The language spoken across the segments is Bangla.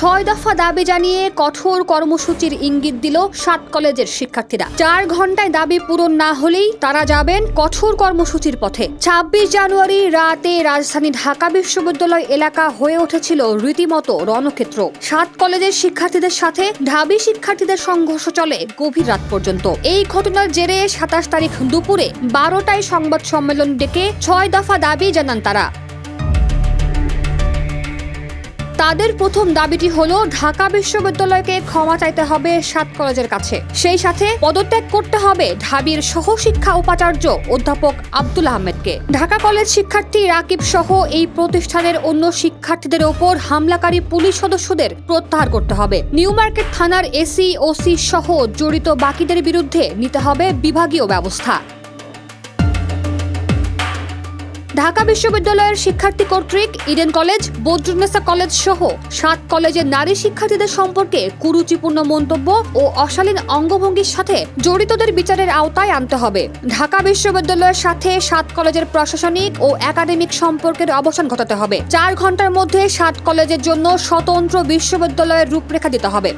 6 দফা দাবি জানিয়ে কঠোর কর্মসূচির ইঙ্গিত দিল 7 কলেজের শিক্ষার্থীরা। 4 ঘন্টায় দাবি পূরণ না হলেই তারা যাবেন কঠোর কর্মসূচির পথে। 26 জানুয়ারি রাতে রাজধানী ঢাকা বিশ্ববিদ্যালয় এলাকা হয়ে উঠেছিল রীতিমতো রণক্ষেত্র। 7 কলেজের শিক্ষার্থীদের সাথে ঢাবি শিক্ষার্থীদের সংঘর্ষ চলে গভীর রাত পর্যন্ত। এই ঘটনার জেরে 27 তারিখ দুপুরে 12টায় সংবাদ সম্মেলন ডেকে 6 দফা দাবি জানান তারা। তাদের প্রথম দাবিটি হলো ঢাকা বিশ্ববিদ্যালয়কে ক্ষমা চাইতে হবে 7 কলেজের কাছে। সেই সাথে পদত্যাগ করতে হবে ঢাবির সহশিক্ষা উপাচার্য অধ্যাপক আব্দুল আহমেদকে। ঢাকা কলেজ শিক্ষার্থী রাকিব সহ এই প্রতিষ্ঠানের অন্য শিক্ষার্থীদের ওপর হামলাকারী পুলিশ সদস্যদের প্রত্যাহার করতে হবে। নিউ মার্কেট থানার এসি, ওসি সহ জড়িত বাকিদের বিরুদ্ধে নিতে হবে বিভাগীয় ব্যবস্থা। ঢাকা বিশ্ববিদ্যালয়ের শিক্ষার্থী কর্তৃক ইডেন কলেজ, বদরুন্নেসা কলেজ সহ 7 কলেজের নারী শিক্ষার্থীদের সম্পর্কে কুরুচিপূর্ণ মন্তব্য ও অশালীন অঙ্গভঙ্গির সাথে জড়িতদের বিচারের আওতায় আনতে হবে। ঢাকা বিশ্ববিদ্যালয়ের সাথে 7 কলেজের প্রশাসনিক ও একাডেমিক সম্পর্কের অবসান ঘটাতে হবে। 4 ঘন্টার মধ্যে 7 কলেজের জন্য স্বতন্ত্র বিশ্ববিদ্যালয়ের রূপরেখা দিতে হবে।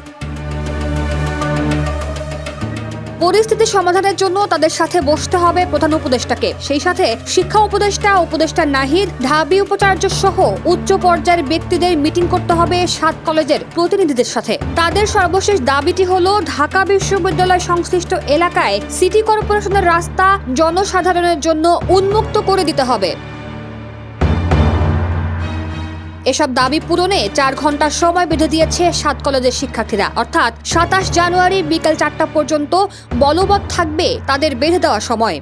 পরিস্থিতি সমাধানের জন্য তাদের সাথে বসতে হবে প্রধান উপদেষ্টাকে। সেই সাথে শিক্ষা উপদেষ্টা নাহিদ, ঢাবি উপাচার্য সহ উচ্চ পর্যায়ের ব্যক্তিদের মিটিং করতে হবে 7 কলেজের প্রতিনিধিদের সাথে। তাদের সর্বশেষ দাবিটি হলো ঢাকা বিশ্ববিদ্যালয় সংশ্লিষ্ট এলাকায় সিটি কর্পোরেশনের রাস্তা জনসাধারণের জন্য উন্মুক্ত করে দিতে হবে। এসব দাবি পূরণে 4 ঘন্টা সময় বেঁধে দিয়েছে 7 কলেজের শিক্ষার্থীরা। অর্থাৎ 27 জানুয়ারি বিকেল 4টা পর্যন্ত বলবৎ থাকবে তাদের বেঁধে দেওয়া সময়।